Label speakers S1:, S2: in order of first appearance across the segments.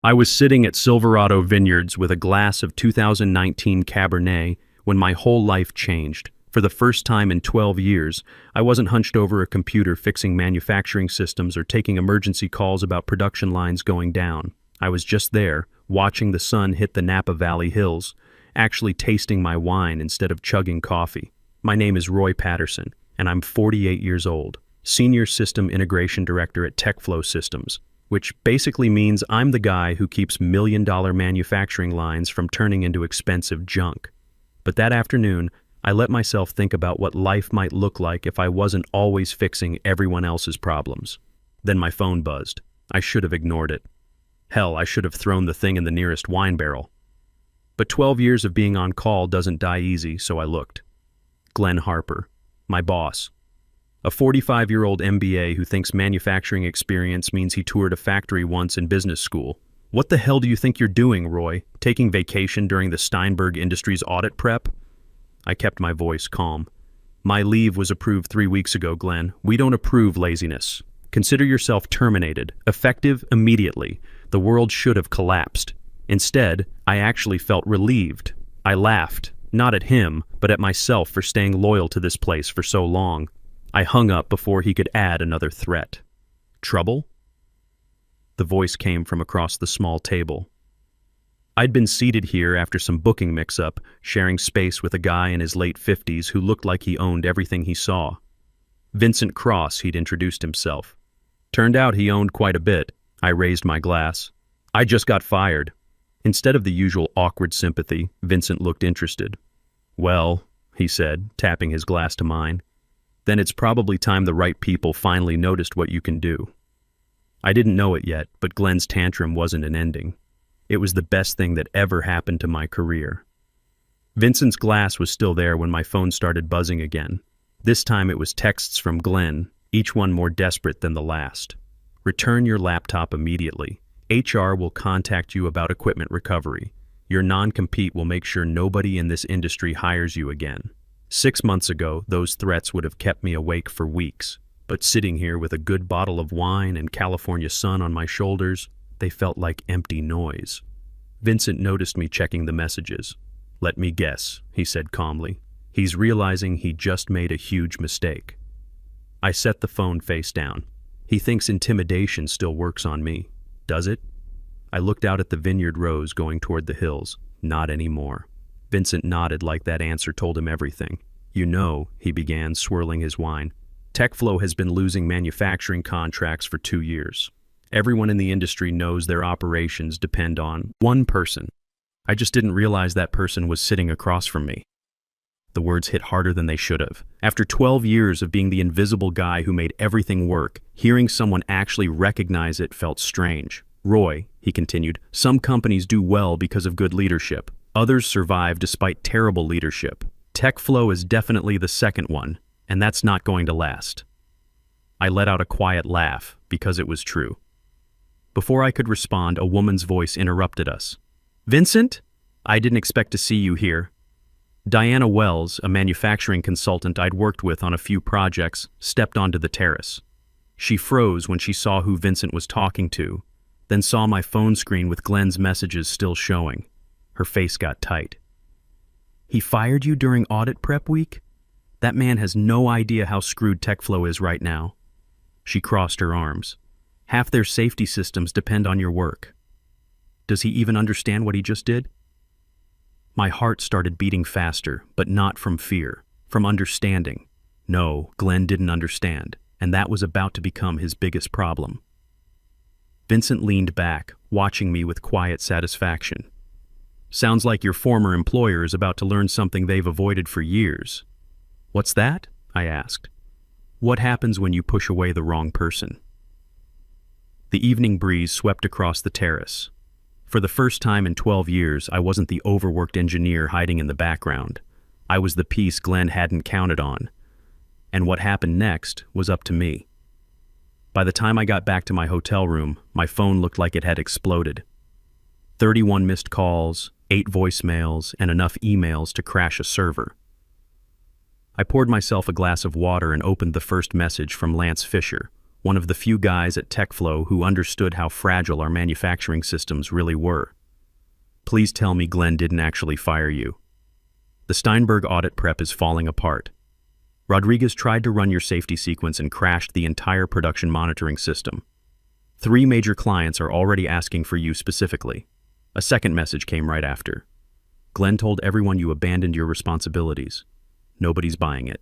S1: I was sitting at Silverado Vineyards with a glass of 2019 Cabernet when my whole life changed. For the first time in 12 years, I wasn't hunched over a computer fixing manufacturing systems or taking emergency calls about production lines going down. I was just there, watching the sun hit the Napa Valley hills, actually tasting my wine instead of chugging coffee. My name is Roy Patterson, and I'm 48 years old, Senior System Integration Director at TechFlow Systems, which basically means I'm the guy who keeps million-dollar manufacturing lines from turning into expensive junk. But that afternoon, I let myself think about what life might look like if I wasn't always fixing everyone else's problems. Then my phone buzzed. I should have ignored it. Hell, I should have thrown the thing in the nearest wine barrel. But 12 years of being on call doesn't die easy, so I looked. Glenn Harper, my boss. A 45-year-old MBA who thinks manufacturing experience means he toured a factory once in business school. What the hell do you think you're doing, Roy? Taking vacation during the Steinberg Industries audit prep? I kept my voice calm. My leave was approved 3 weeks ago, Glenn. We don't approve laziness. Consider yourself terminated, effective immediately. The world should have collapsed. Instead, I actually felt relieved. I laughed, not at him, but at myself for staying loyal to this place for so long. I hung up before he could add another threat. Trouble? The voice came from across the small table. I'd been seated here after some booking mix-up, sharing space with a guy in his late 50s who looked like he owned everything he saw. Vincent Cross, he'd introduced himself. Turned out he owned quite a bit. I raised my glass. I just got fired. Instead of the usual awkward sympathy, Vincent looked interested. Well, he said, tapping his glass to mine. Then it's probably time the right people finally noticed what you can do. I didn't know it yet, but Glenn's tantrum wasn't an ending. It was the best thing that ever happened to my career. Vincent's glass was still there when my phone started buzzing again. This time it was texts from Glenn, each one more desperate than the last. Return your laptop immediately. HR will contact you about equipment recovery. Your non-compete will make sure nobody in this industry hires you again. 6 months ago, those threats would have kept me awake for weeks, but sitting here with a good bottle of wine and California sun on my shoulders, they felt like empty noise. Vincent noticed me checking the messages. Let me guess, he said calmly. He's realizing he just made a huge mistake. I set the phone face down. He thinks intimidation still works on me. Does it? I looked out at the vineyard rows going toward the hills. Not anymore. Vincent nodded like that answer told him everything. You know, he began, swirling his wine. TechFlow has been losing manufacturing contracts for 2 years. Everyone in the industry knows their operations depend on one person. I just didn't realize that person was sitting across from me. The words hit harder than they should have. After 12 years of being the invisible guy who made everything work, hearing someone actually recognize it felt strange. Roy, he continued, some companies do well because of good leadership. Others survive despite terrible leadership. TechFlow is definitely the second one, and that's not going to last. I let out a quiet laugh, because it was true. Before I could respond, a woman's voice interrupted us. Vincent? I didn't expect to see you here. Diana Wells, a manufacturing consultant I'd worked with on a few projects, stepped onto the terrace. She froze when she saw who Vincent was talking to, then saw my phone screen with Glenn's messages still showing. Her face got tight. He fired you during audit prep week? That man has no idea how screwed TechFlow is right now. She crossed her arms. Half their safety systems depend on your work. Does he even understand what he just did? My heart started beating faster, but not from fear, from understanding. No, Glenn didn't understand, and that was about to become his biggest problem. Vincent leaned back, watching me with quiet satisfaction. Sounds like your former employer is about to learn something they've avoided for years. What's that? I asked. What happens when you push away the wrong person? The evening breeze swept across the terrace. For the first time in 12 years, I wasn't the overworked engineer hiding in the background. I was the piece Glenn hadn't counted on. And what happened next was up to me. By the time I got back to my hotel room, my phone looked like it had exploded. 31 missed calls, 8 voicemails, and enough emails to crash a server. I poured myself a glass of water and opened the first message from Lance Fisher, one of the few guys at TechFlow who understood how fragile our manufacturing systems really were. Please tell me Glenn didn't actually fire you. The Steinberg audit prep is falling apart. Rodriguez tried to run your safety sequence and crashed the entire production monitoring system. 3 major clients are already asking for you specifically. A second message came right after. Glenn told everyone you abandoned your responsibilities. Nobody's buying it.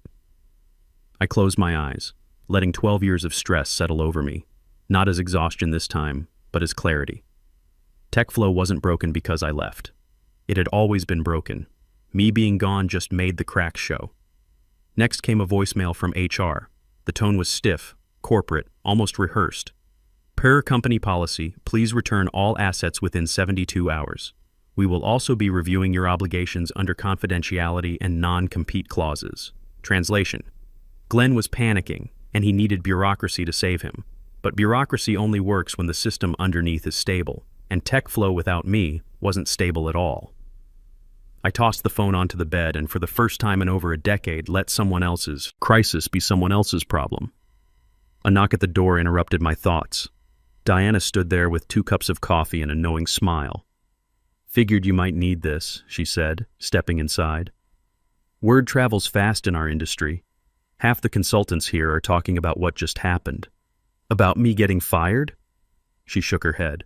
S1: I closed my eyes, letting 12 years of stress settle over me, not as exhaustion this time, but as clarity. TechFlow wasn't broken because I left. It had always been broken. Me being gone just made the cracks show. Next came a voicemail from HR. The tone was stiff, corporate, almost rehearsed. Per company policy, please return all assets within 72 hours. We will also be reviewing your obligations under confidentiality and non-compete clauses. Translation: Glenn was panicking, and he needed bureaucracy to save him. But bureaucracy only works when the system underneath is stable, and TechFlow without me wasn't stable at all. I tossed the phone onto the bed and for the first time in over a decade let someone else's crisis be someone else's problem. A knock at the door interrupted my thoughts. Diana stood there with 2 cups of coffee and a knowing smile. Figured you might need this, she said, stepping inside. Word travels fast in our industry. Half the consultants here are talking about what just happened. About me getting fired? She shook her head.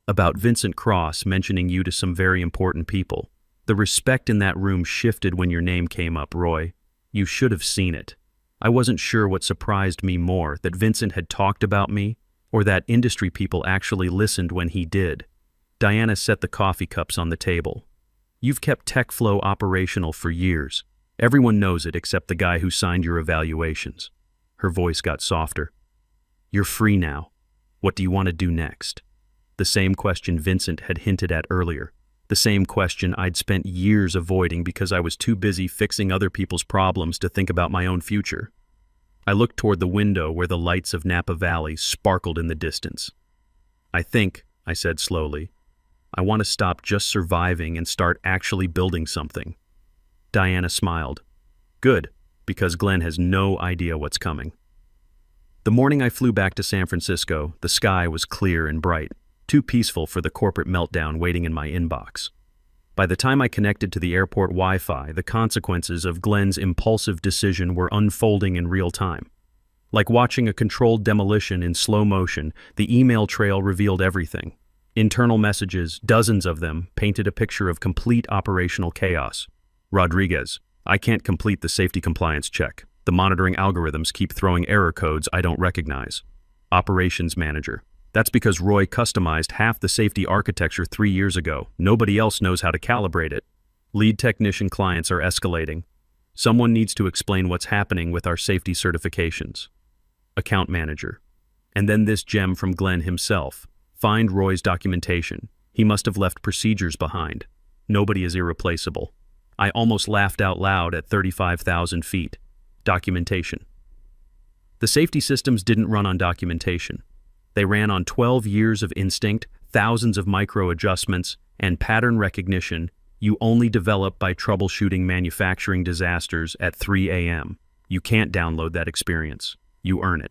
S1: About Vincent Cross mentioning you to some very important people. The respect in that room shifted when your name came up, Roy. You should have seen it. I wasn't sure what surprised me more, that Vincent had talked about me, or that industry people actually listened when he did. Diana set the coffee cups on the table. You've kept TechFlow operational for years. Everyone knows it except the guy who signed your evaluations. Her voice got softer. You're free now. What do you want to do next? The same question Vincent had hinted at earlier. The same question I'd spent years avoiding because I was too busy fixing other people's problems to think about my own future. I looked toward the window where the lights of Napa Valley sparkled in the distance. I said slowly, I want to stop just surviving and start actually building something. Diana smiled. Good, because Glenn has no idea what's coming. The morning I flew back to San Francisco, the sky was clear and bright. Too peaceful for the corporate meltdown waiting in my inbox. By the time I connected to the airport Wi-Fi, the consequences of Glenn's impulsive decision were unfolding in real time. Like watching a controlled demolition in slow motion, the email trail revealed everything. Internal messages, dozens of them, painted a picture of complete operational chaos. Rodriguez, I can't complete the safety compliance check. The monitoring algorithms keep throwing error codes I don't recognize. Operations manager. That's because Roy customized half the safety architecture 3 years ago. Nobody else knows how to calibrate it. Lead technician clients are escalating. Someone needs to explain what's happening with our safety certifications. Account manager. And then this gem from Glenn himself. Find Roy's documentation. He must have left procedures behind. Nobody is irreplaceable. I almost laughed out loud at 35,000 feet. Documentation. The safety systems didn't run on documentation. They ran on 12 years of instinct, thousands of micro adjustments, and pattern recognition you only develop by troubleshooting manufacturing disasters at 3 a.m. You can't download that experience. You earn it.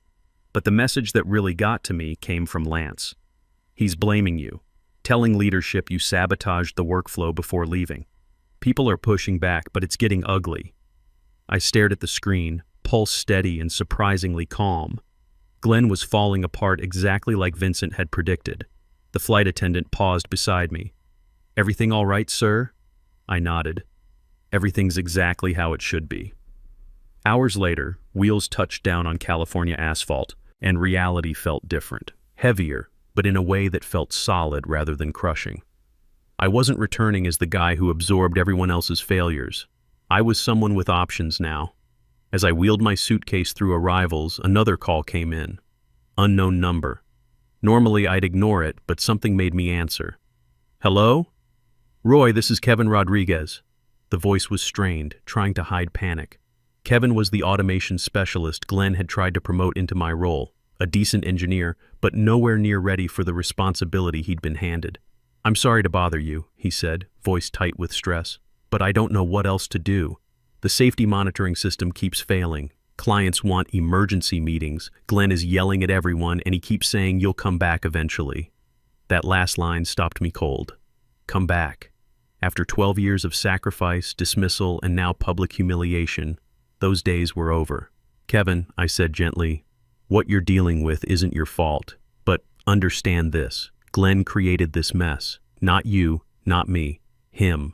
S1: But the message that really got to me came from Lance. He's blaming you, telling leadership you sabotaged the workflow before leaving. People are pushing back, but it's getting ugly. I stared at the screen, pulse steady and surprisingly calm. Glenn was falling apart exactly like Vincent had predicted. The flight attendant paused beside me. Everything all right, sir? I nodded. Everything's exactly how it should be. Hours later, wheels touched down on California asphalt, and reality felt different. Heavier, but in a way that felt solid rather than crushing. I wasn't returning as the guy who absorbed everyone else's failures. I was someone with options now. As I wheeled my suitcase through arrivals, another call came in. Unknown number. Normally I'd ignore it, but something made me answer. Hello? Roy, this is Kevin Rodriguez. The voice was strained, trying to hide panic. Kevin was the automation specialist Glenn had tried to promote into my role, a decent engineer, but nowhere near ready for the responsibility he'd been handed. I'm sorry to bother you, he said, voice tight with stress, but I don't know what else to do. The safety monitoring system keeps failing. Clients want emergency meetings. Glenn is yelling at everyone, and he keeps saying, "You'll come back eventually." That last line stopped me cold. Come back. After 12 years of sacrifice, dismissal, and now public humiliation, those days were over. "Kevin," I said gently, "what you're dealing with isn't your fault. But understand this. Glenn created this mess. Not you, not me. Him."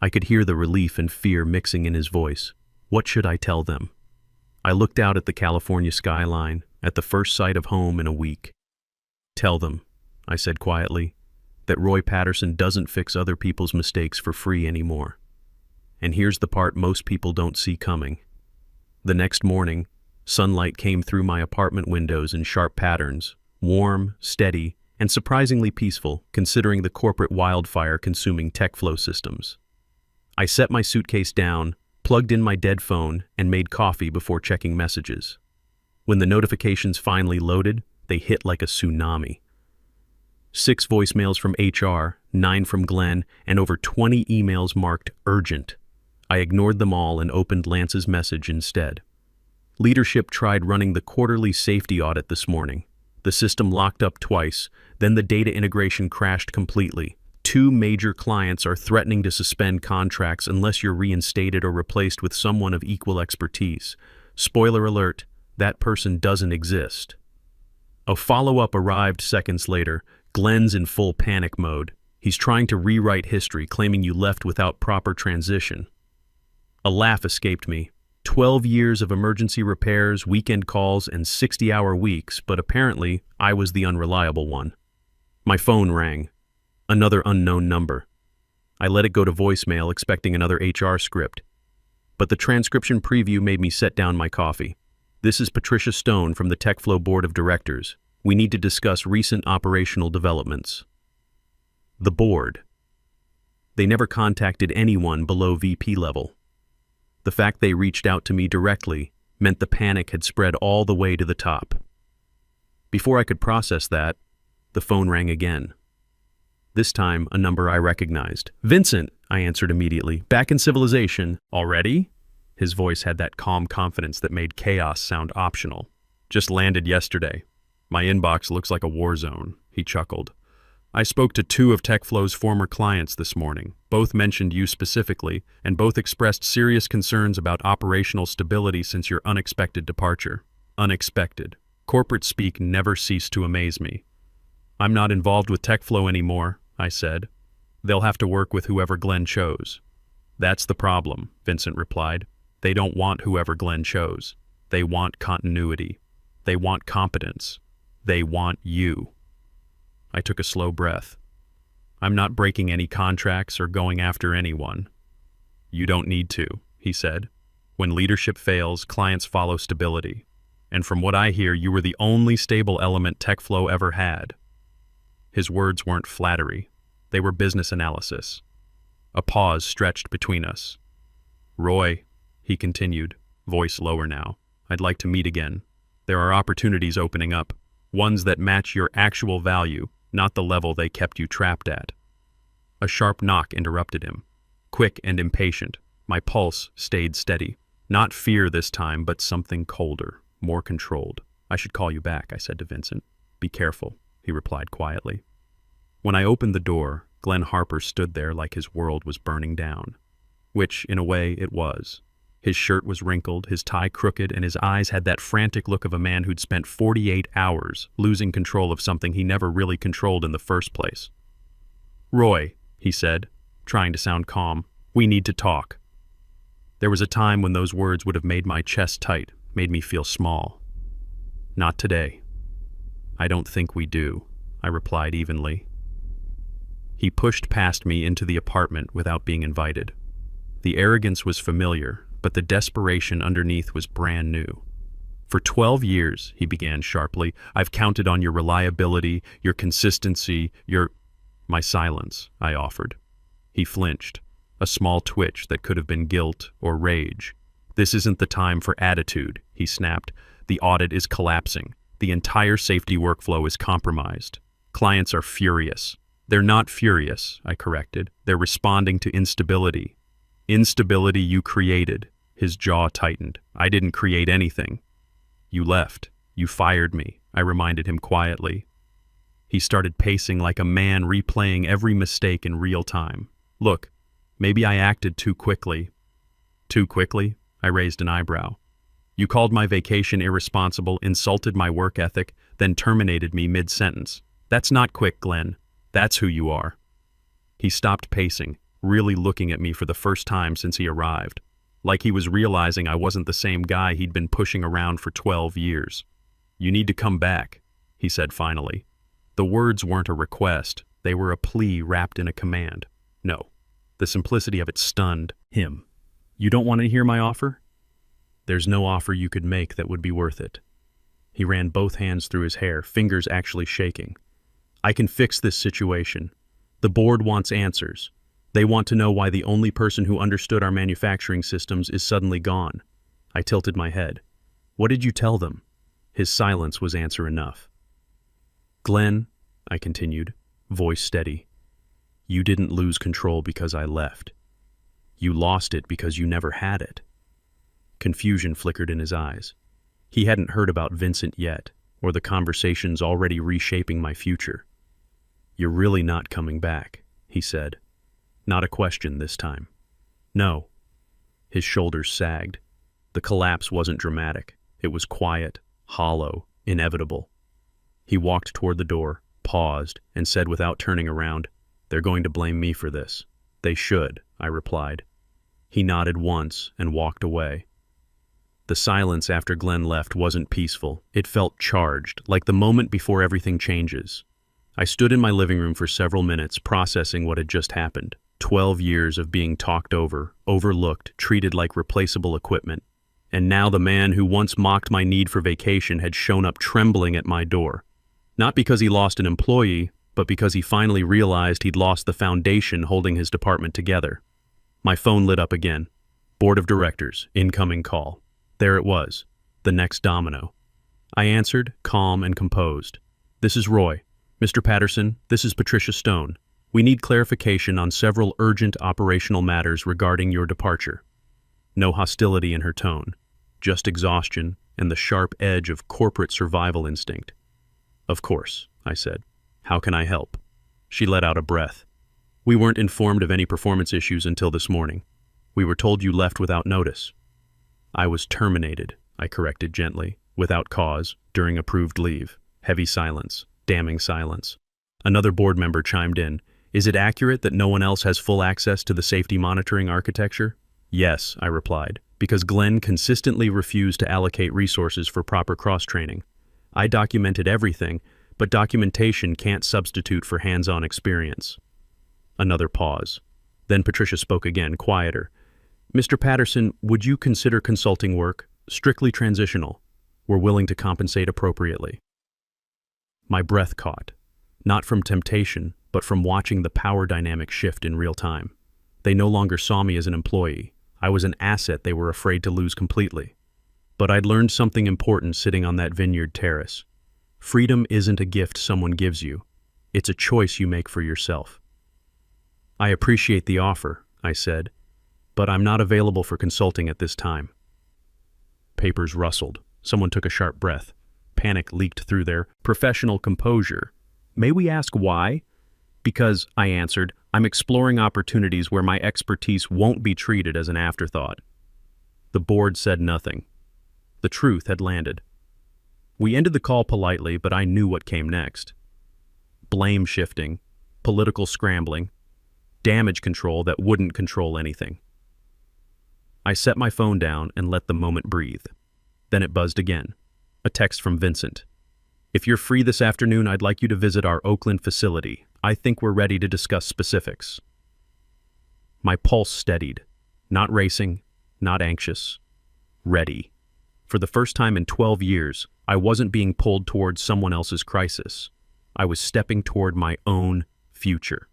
S1: I could hear the relief and fear mixing in his voice. What should I tell them? I looked out at the California skyline, at the first sight of home in a week. "Tell them," I said quietly, "that Roy Patterson doesn't fix other people's mistakes for free anymore." And here's the part most people don't see coming. The next morning, sunlight came through my apartment windows in sharp patterns, warm, steady, and surprisingly peaceful considering the corporate wildfire consuming tech flow systems. I set my suitcase down, plugged in my dead phone, and made coffee before checking messages. When the notifications finally loaded, they hit like a tsunami. 6 voicemails from HR, 9 from Glenn, and over 20 emails marked urgent. I ignored them all and opened Lance's message instead. Leadership tried running the quarterly safety audit this morning. The system locked up twice, then the data integration crashed completely. 2 major clients are threatening to suspend contracts unless you're reinstated or replaced with someone of equal expertise. Spoiler alert, that person doesn't exist. A follow-up arrived seconds later. Glenn's in full panic mode. He's trying to rewrite history, claiming you left without proper transition. A laugh escaped me. 12 years of emergency repairs, weekend calls, and 60-hour weeks, but apparently I was the unreliable one. My phone rang. Another unknown number. I let it go to voicemail, expecting another HR script. But the transcription preview made me set down my coffee. "This is Patricia Stone from the TechFlow Board of Directors. We need to discuss recent operational developments." The board. They never contacted anyone below VP level. The fact they reached out to me directly meant the panic had spread all the way to the top. Before I could process that, the phone rang again. This time, a number I recognized. "Vincent," I answered immediately. "Back in civilization." "Already?" His voice had that calm confidence that made chaos sound optional. "Just landed yesterday. My inbox looks like a war zone," he chuckled. "I spoke to 2 of TechFlow's former clients this morning. Both mentioned you specifically, and both expressed serious concerns about operational stability since your unexpected departure." Unexpected. Corporate speak never ceased to amaze me. "I'm not involved with TechFlow anymore," I said. "They'll have to work with whoever Glenn chose." "That's the problem," Vincent replied. "They don't want whoever Glenn chose. They want continuity. They want competence. They want you." I took a slow breath. "I'm not breaking any contracts or going after anyone." "You don't need to," he said. "When leadership fails, clients follow stability. And from what I hear, you were the only stable element TechFlow ever had." His words weren't flattery. They were business analysis. A pause stretched between us. "Roy," he continued, voice lower now, "I'd like to meet again. There are opportunities opening up, ones that match your actual value, not the level they kept you trapped at." A sharp knock interrupted him. Quick and impatient, my pulse stayed steady. Not fear this time, but something colder, more controlled. "I should call you back," I said to Vincent. "Be careful," he replied quietly. When I opened the door, Glenn Harper stood there like his world was burning down. Which, in a way, it was. His shirt was wrinkled, his tie crooked, and his eyes had that frantic look of a man who'd spent 48 hours losing control of something he never really controlled in the first place. "Roy," he said, trying to sound calm, "we need to talk." There was a time when those words would have made my chest tight, made me feel small. "Not today." "I don't think we do," I replied evenly. He pushed past me into the apartment without being invited. The arrogance was familiar, but the desperation underneath was brand new. "For 12 years, he began sharply, "I've counted on your reliability, your consistency, your—" "My silence," I offered. He flinched, a small twitch that could have been guilt or rage. "This isn't the time for attitude," he snapped. "The audit is collapsing. The entire safety workflow is compromised. Clients are furious." "They're not furious," I corrected. "They're responding to instability. Instability you created." His jaw tightened. I didn't create anything. You left. You fired me, I reminded him quietly. He started pacing like a man replaying every mistake in real time. Look, maybe I acted too quickly. Too quickly? I raised an eyebrow. You called my vacation irresponsible, insulted my work ethic, then terminated me mid-sentence. That's not quick, Glenn. That's who you are. He stopped pacing, really looking at me for the first time since he arrived, like he was realizing I wasn't the same guy he'd been pushing around for 12 years. You need to come back, he said finally. The words weren't a request, they were a plea wrapped in a command. No, the simplicity of it stunned him. You don't want to hear my offer? There's no offer you could make that would be worth it. He ran both hands through his hair, fingers actually shaking. I can fix this situation. The board wants answers. They want to know why the only person who understood our manufacturing systems is suddenly gone. I tilted my head. What did you tell them? His silence was answer enough. Glenn, I continued, voice steady, you didn't lose control because I left. You lost it because you never had it. Confusion flickered in his eyes. He hadn't heard about Vincent yet, or the conversations already reshaping my future. You're really not coming back, he said. Not a question this time. No. His shoulders sagged. The collapse wasn't dramatic. It was quiet, hollow, inevitable. He walked toward the door, paused, and said without turning around, They're going to blame me for this. They should, I replied. He nodded once and walked away. The silence after Glenn left wasn't peaceful. It felt charged, like the moment before everything changes. I stood in my living room for several minutes, processing what had just happened. 12 years of being talked over, overlooked, treated like replaceable equipment. And now the man who once mocked my need for vacation had shown up trembling at my door. Not because he lost an employee, but because he finally realized he'd lost the foundation holding his department together. My phone lit up again. Board of Directors, incoming call. There it was, the next domino. I answered, calm and composed. This is Roy. Mr. Patterson, this is Patricia Stone. We need clarification on several urgent operational matters regarding your departure. No hostility in her tone, just exhaustion and the sharp edge of corporate survival instinct. Of course, I said. How can I help? She let out a breath. We weren't informed of any performance issues until this morning. We were told you left without notice. I was terminated, I corrected gently, without cause, during approved leave. Heavy silence, damning silence. Another board member chimed in. Is it accurate that no one else has full access to the safety monitoring architecture? Yes, I replied, because Glenn consistently refused to allocate resources for proper cross-training. I documented everything, but documentation can't substitute for hands-on experience. Another pause. Then Patricia spoke again, quieter. Mr. Patterson, would you consider consulting work, strictly transitional? We're willing to compensate appropriately. My breath caught, not from temptation, but from watching the power dynamic shift in real time. They no longer saw me as an employee. I was an asset they were afraid to lose completely. But I'd learned something important sitting on that vineyard terrace. Freedom isn't a gift someone gives you. It's a choice you make for yourself. I appreciate the offer, I said, but I'm not available for consulting at this time. Papers rustled. Someone took a sharp breath. Panic leaked through their professional composure. May we ask why? Because, I answered, I'm exploring opportunities where my expertise won't be treated as an afterthought. The board said nothing. The truth had landed. We ended the call politely, but I knew what came next. Blame shifting, political scrambling, damage control that wouldn't control anything. I set my phone down and let the moment breathe. Then it buzzed again. A text from Vincent. If you're free this afternoon, I'd like you to visit our Oakland facility. I think we're ready to discuss specifics. My pulse steadied. Not racing, not anxious. Ready. For the first time in 12 years, I wasn't being pulled towards someone else's crisis. I was stepping toward my own future.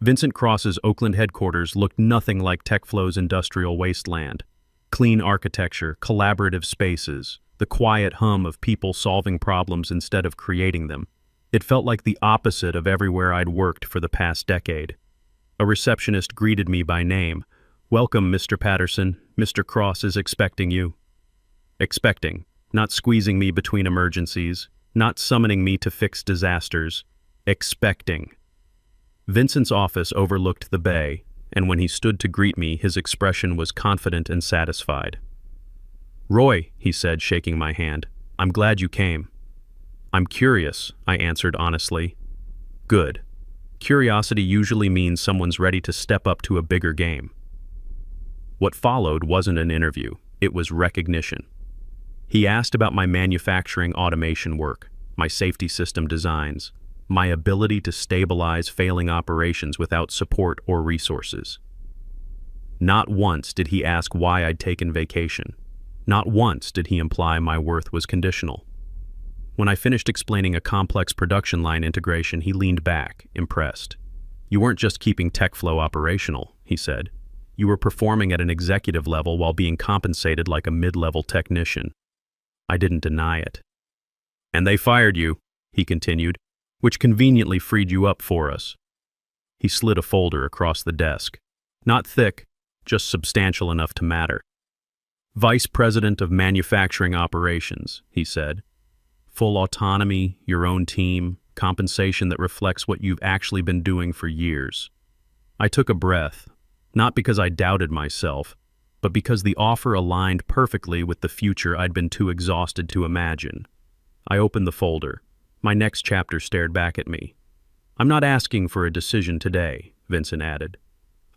S1: Vincent Cross's Oakland headquarters looked nothing like TechFlow's industrial wasteland. Clean architecture, collaborative spaces, the quiet hum of people solving problems instead of creating them. It felt like the opposite of everywhere I'd worked for the past decade. A receptionist greeted me by name. Welcome, Mr. Patterson. Mr. Cross is expecting you. Expecting, not squeezing me between emergencies, not summoning me to fix disasters. Expecting. Vincent's office overlooked the bay, and when he stood to greet me, his expression was confident and satisfied. "Roy," he said, shaking my hand, "I'm glad you came." "I'm curious," I answered honestly. "Good. Curiosity usually means someone's ready to step up to a bigger game." What followed wasn't an interview, it was recognition. He asked about my manufacturing automation work, my safety system designs, my ability to stabilize failing operations without support or resources. Not once did he ask why I'd taken vacation. Not once did he imply my worth was conditional. When I finished explaining a complex production line integration, he leaned back, impressed. "You weren't just keeping TechFlow operational," he said. "You were performing at an executive level while being compensated like a mid-level technician." I didn't deny it. "And they fired you," he continued, "which conveniently freed you up for us." He slid a folder across the desk. Not thick, just substantial enough to matter. "Vice President of Manufacturing Operations," he said. "Full autonomy, your own team, compensation that reflects what you've actually been doing for years." I took a breath, not because I doubted myself, but because the offer aligned perfectly with the future I'd been too exhausted to imagine. I opened the folder. My next chapter stared back at me. "I'm not asking for a decision today," Vincent added.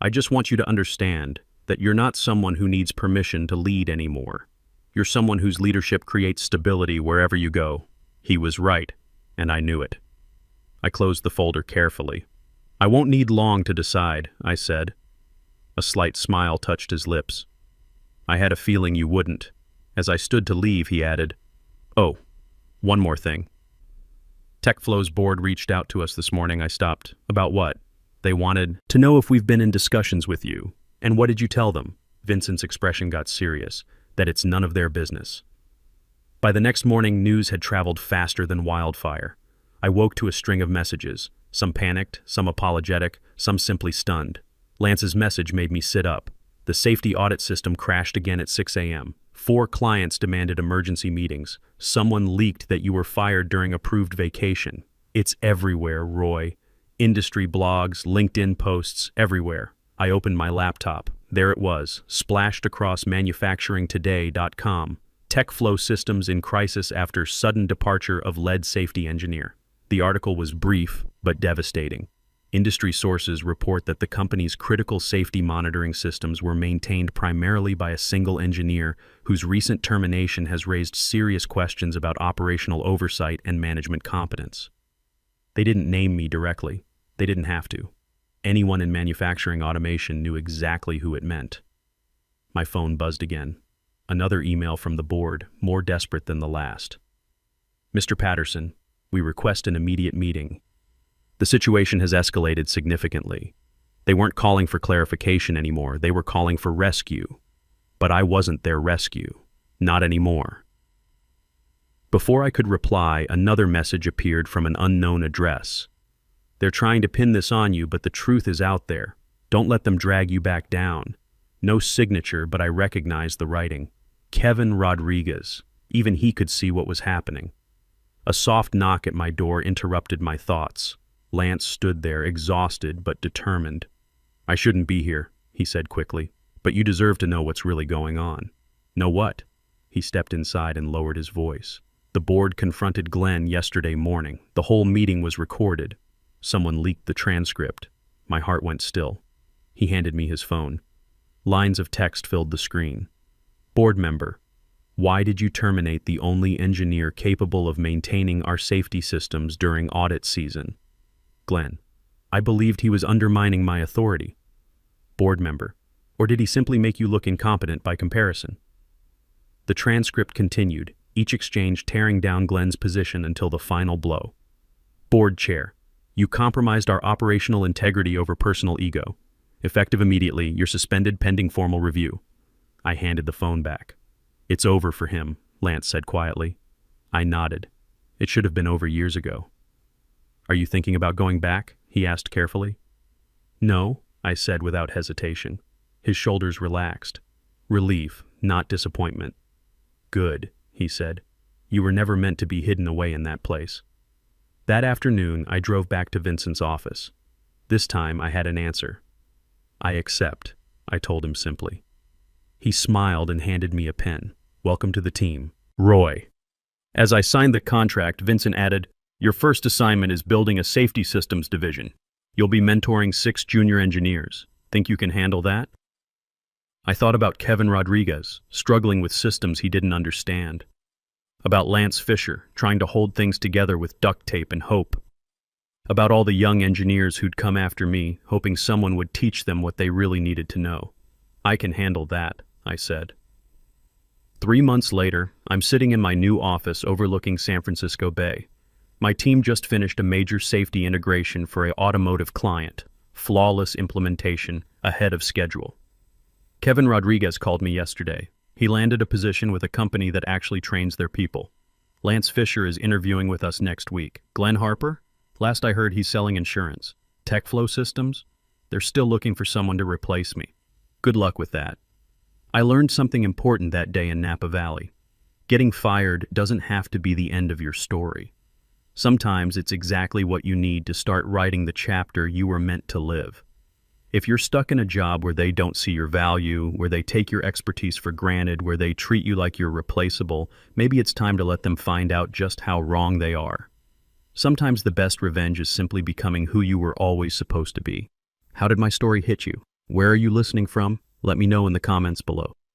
S1: "I just want you to understand that you're not someone who needs permission to lead anymore. You're someone whose leadership creates stability wherever you go." He was right, and I knew it. I closed the folder carefully. "I won't need long to decide," I said. A slight smile touched his lips. "I had a feeling you wouldn't." As I stood to leave, he added, "Oh, one more thing. TechFlow's board reached out to us this morning." I stopped. "About what?" "They wanted to know if we've been in discussions with you." "And what did you tell them?" Vincent's expression got serious. "That it's none of their business." By the next morning, news had traveled faster than wildfire. I woke to a string of messages, some panicked, some apologetic, some simply stunned. Lance's message made me sit up. The safety audit system crashed again at 6 a.m. 4 clients demanded emergency meetings. Someone leaked that you were fired during approved vacation. It's everywhere, Roy. Industry blogs, LinkedIn posts, everywhere. I opened my laptop. There it was, splashed across manufacturingtoday.com. TechFlow systems in crisis after sudden departure of lead safety engineer. The article was brief, but devastating. Industry sources report that the company's critical safety monitoring systems were maintained primarily by a single engineer whose recent termination has raised serious questions about operational oversight and management competence. They didn't name me directly. They didn't have to. Anyone in manufacturing automation knew exactly who it meant. My phone buzzed again. Another email from the board, more desperate than the last. "Mr. Patterson, we request an immediate meeting. The situation has escalated significantly. They weren't calling for clarification anymore, they were calling for rescue. But I wasn't their rescue. Not anymore." Before I could reply, another message appeared from an unknown address. "They're trying to pin this on you, but the truth is out there. Don't let them drag you back down." No signature, but I recognized the writing. Kevin Rodriguez. Even he could see what was happening. A soft knock at my door interrupted my thoughts. Lance stood there, exhausted but determined. "I shouldn't be here," he said quickly, "but you deserve to know what's really going on." "Know what?" He stepped inside and lowered his voice. "The board confronted Glenn yesterday morning. The whole meeting was recorded. Someone leaked the transcript." My heart went still. He handed me his phone. Lines of text filled the screen. "Board member, why did you terminate the only engineer capable of maintaining our safety systems during audit season?" Glenn, "I believed he was undermining my authority." Board member, "Or did he simply make you look incompetent by comparison?" The transcript continued, each exchange tearing down Glenn's position until the final blow. "Board chair, you compromised our operational integrity over personal ego. Effective immediately, you're suspended pending formal review." I handed the phone back. "It's over for him," Lance said quietly. I nodded. It should have been over years ago. "Are you thinking about going back?" he asked carefully. "No," I said without hesitation. His shoulders relaxed. Relief, not disappointment. Good, he said. You were never meant to be hidden away in that place. That afternoon, I drove back to Vincent's office. This time, I had an answer. I accept, I told him simply. He smiled and handed me a pen. Welcome to the team, Roy. As I signed the contract, Vincent added, your first assignment is building a safety systems division. You'll be mentoring 6 junior engineers. Think you can handle that? I thought about Kevin Rodriguez, struggling with systems he didn't understand. About Lance Fisher, trying to hold things together with duct tape and hope. About all the young engineers who'd come after me, hoping someone would teach them what they really needed to know. I can handle that, I said. 3 months later, I'm sitting in my new office overlooking San Francisco Bay. My team just finished a major safety integration for an automotive client. Flawless implementation, ahead of schedule. Kevin Rodriguez called me yesterday. He landed a position with a company that actually trains their people. Lance Fisher is interviewing with us next week. Glenn Harper? Last I heard, he's selling insurance. TechFlow Systems? They're still looking for someone to replace me. Good luck with that. I learned something important that day in Napa Valley. Getting fired doesn't have to be the end of your story. Sometimes it's exactly what you need to start writing the chapter you were meant to live. If you're stuck in a job where they don't see your value, where they take your expertise for granted, where they treat you like you're replaceable, maybe it's time to let them find out just how wrong they are. Sometimes the best revenge is simply becoming who you were always supposed to be. How did my story hit you? Where are you listening from? Let me know in the comments below.